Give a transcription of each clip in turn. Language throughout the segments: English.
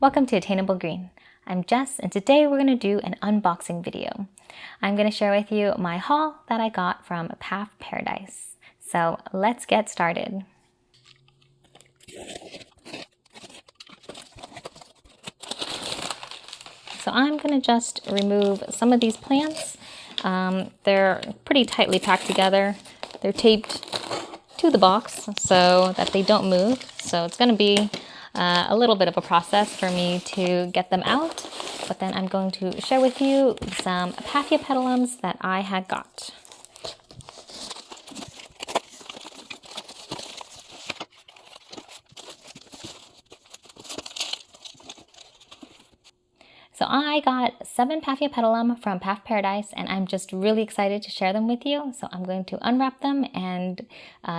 Welcome to Attainable Green. I'm Jess, and today we're going to do an unboxing video. I'm going to share with you my haul that I got from Paph Paradise. So let's get started. So I'm going to just remove some of these plants. They're pretty tightly packed together. They're taped to the box so that they don't move. So it's going to be a little bit of a process for me to get them out, but then I'm going to share with you some Paphiopedilums that I had got. So I got 7 Paphiopedilum from Paph Paradise, and I'm just really excited to share them with you. So I'm going to unwrap them and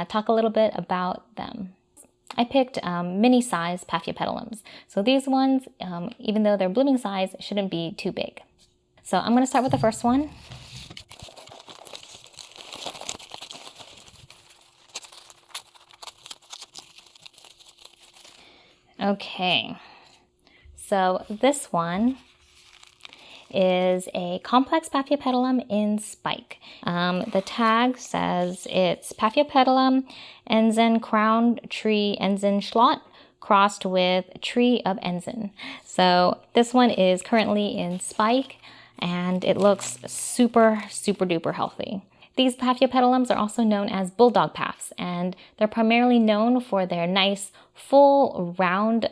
talk a little bit about them. I picked mini size Paphiopedilums. So these ones, even though they're blooming size, shouldn't be too big. So I'm going to start with the first one. Okay, so this one is a complex Paphiopedilum in spike. The tag says it's Paphiopedilum Enzan crown tree Enzan Sholt crossed with tree of Enzan. So this one is currently in spike and it looks super duper healthy. These Paphiopedilums are also known as bulldog paphs, and they're primarily known for their nice full round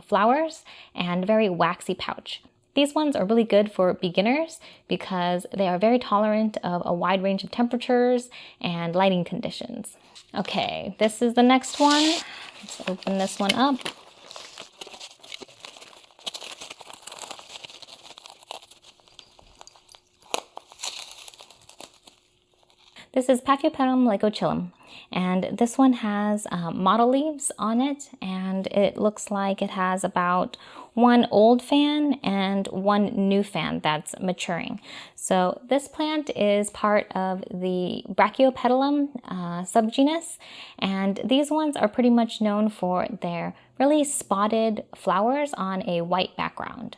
flowers and very waxy pouch. These ones are really good for beginners because they are very tolerant of a wide range of temperatures and lighting conditions. Okay, this is the next one. Let's open this one up. This is Paphiopedilum leucochilum, and this one has mottled leaves on it, and it looks like it has about 1 old fan and 1 new fan that's maturing. So this plant is part of the Paphiopedilum subgenus, and these ones are pretty much known for their really spotted flowers on a white background.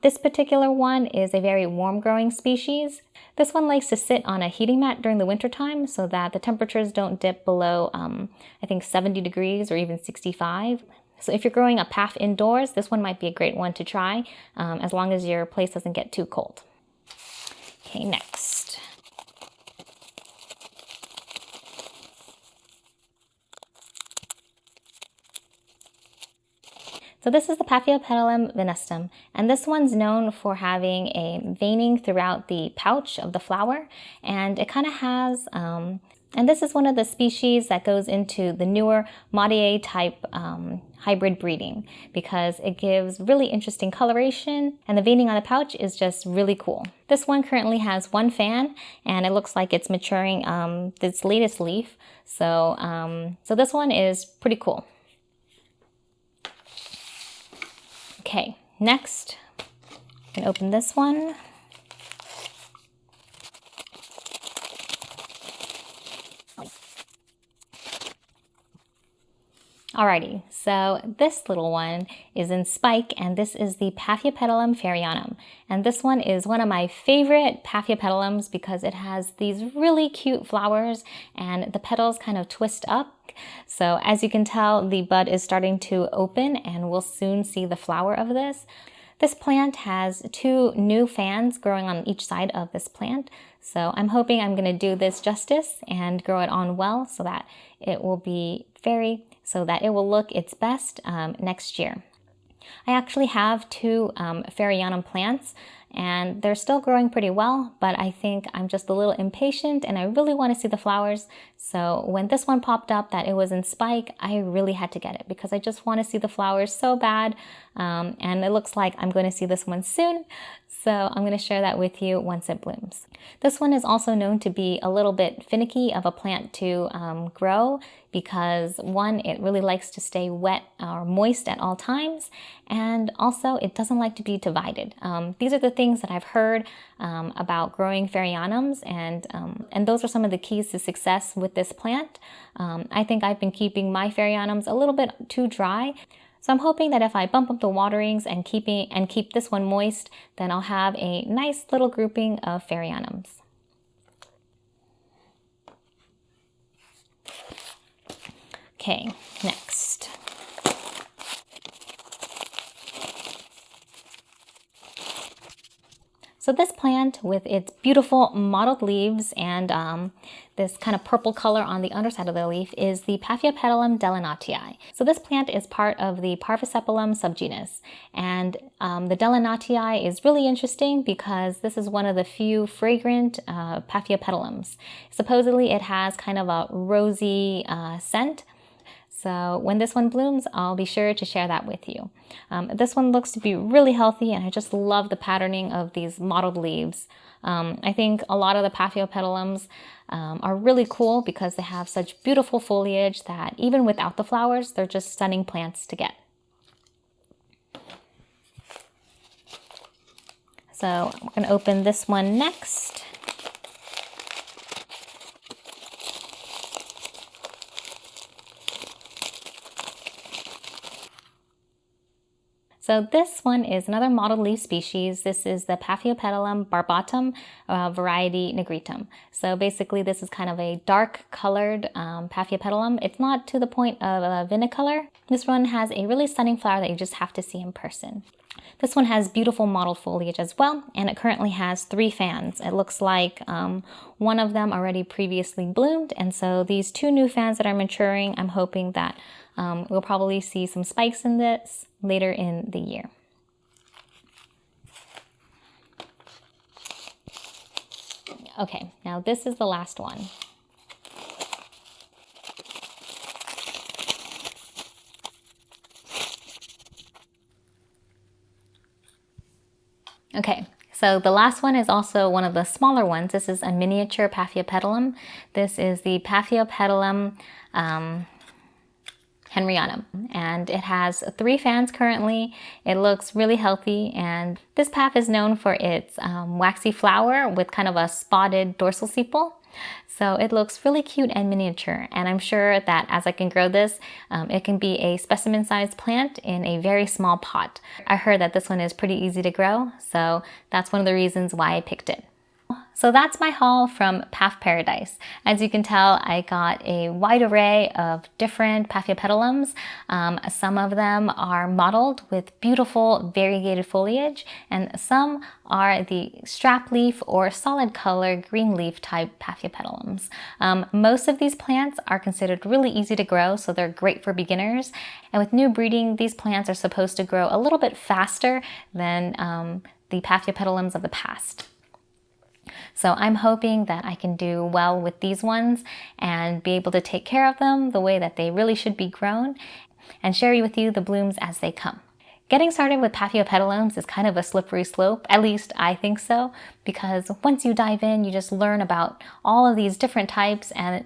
This particular one is a very warm growing species. This one likes to sit on a heating mat during the winter time so that the temperatures don't dip below, I think 70 degrees or even 65. So if you're growing a paph indoors, this one might be a great one to try, as long as your place doesn't get too cold. Okay, next. So this is the Paphiopedilum Venistem, and this one's known for having a veining throughout the pouch of the flower, and it kind of has, and this is one of the species that goes into the newer mottled type hybrid breeding because it gives really interesting coloration, and the veining on the pouch is just really cool. This one currently has 1 fan, and it looks like it's maturing its latest leaf, so this one is pretty cool. Okay, next, I can open this one. Alrighty, so this little one is in spike, and this is the Paphiopedilum Fairianum. And this one is one of my favorite Paphiopedilums because it has these really cute flowers and the petals kind of twist up. So as you can tell, the bud is starting to open and we'll soon see the flower of this. This plant has 2 new fans growing on each side of this plant. So I'm hoping I'm going to do this justice and grow it on well so that it will look its best next year. I actually have 2 fairreanum plants, and they're still growing pretty well, but I think I'm just a little impatient and I really want to see the flowers. So when this one popped up that it was in spike, I really had to get it because I just want to see the flowers so bad, and it looks like I'm going to see this one soon. So I'm going to share that with you once it blooms. This one is also known to be a little bit finicky of a plant to grow because 1, it really likes to stay wet or moist at all times, and also it doesn't like to be divided. These are the things that I've heard about growing fairreanums, and those are some of the keys to success with this plant. I think I've been keeping my fairreanums a little bit too dry, So I'm hoping that if I bump up the waterings and keep this one moist, then I'll have a nice little grouping of fairreanums. Okay, next. So this plant, with its beautiful mottled leaves and this kind of purple color on the underside of the leaf, is the Paphiopedilum delenatii. So this plant is part of the Paphiopedilum subgenus, and the delenatii is really interesting because this is one of the few fragrant Paphiopedilums. Supposedly it has kind of a rosy scent. So when this one blooms, I'll be sure to share that with you. This one looks to be really healthy, and I just love the patterning of these mottled leaves. I think a lot of the Paphiopedilums are really cool because they have such beautiful foliage that even without the flowers, they're just stunning plants to get. So we're going to open this one next. So this one is another mottled leaf species. This is the Paphiopedilum barbatum variety nigritum. So basically this is kind of a dark colored Paphiopedilum. It's not to the point of vinicolor. This one has a really stunning flower that you just have to see in person. This one has beautiful mottled foliage as well, and it currently has 3 fans. It looks like one of them already previously bloomed, and so these 2 new fans that are maturing, I'm hoping that we'll probably see some spikes in this later in the year. Okay, now this is the last one. Okay, so the last one is also one of the smaller ones. This is a miniature Paphiopedilum. This is the Paphiopedilum henryanum, and it has 3 fans currently. It looks really healthy, and this paph is known for its waxy flower with kind of a spotted dorsal sepal. So it looks really cute and miniature, and I'm sure that as I can grow this, it can be a specimen-sized plant in a very small pot. I heard that this one is pretty easy to grow, so that's one of the reasons why I picked it. So that's my haul from Paph Paradise. As you can tell, I got a wide array of different Paphiopedilums. Some of them are mottled with beautiful variegated foliage, and some are the strap leaf or solid color green leaf type Paphiopedilums. Most of these plants are considered really easy to grow, so they're great for beginners. And with new breeding, these plants are supposed to grow a little bit faster than the Paphiopedilums of the past. So I'm hoping that I can do well with these ones and be able to take care of them the way that they really should be grown and share with you the blooms as they come. Getting started with Paphiopedilums is kind of a slippery slope, at least I think so, because once you dive in, you just learn about all of these different types, and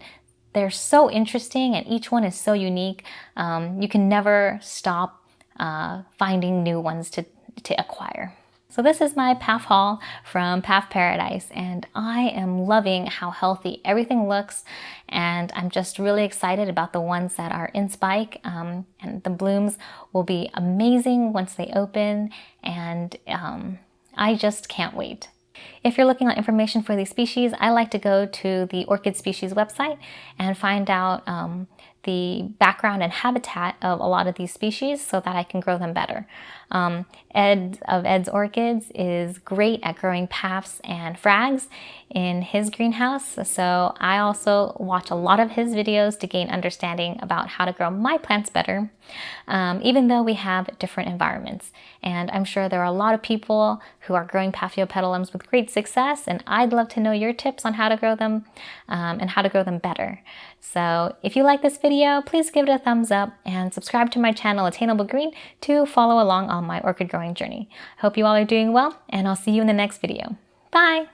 they're so interesting and each one is so unique. You can never stop finding new ones to acquire. So this is my Paph haul from Paph Paradise, and I am loving how healthy everything looks, and I'm just really excited about the ones that are in spike, and the blooms will be amazing once they open, and I just can't wait. If you're looking at information for these species, I like to go to the orchid species website and find out the background and habitat of a lot of these species so that I can grow them better. Ed of Ed's Orchids is great at growing paphs and frags in his greenhouse, so I also watch a lot of his videos to gain understanding about how to grow my plants better, even though we have different environments. And I'm sure there are a lot of people who are growing Paphiopedilums with great success, and I'd love to know your tips on how to grow them and how to grow them better. So if you like this video, please give it a thumbs up and subscribe to my channel Attainable Green to follow along on my orchid growing journey. Hope you all are doing well, and I'll see you in the next video. Bye!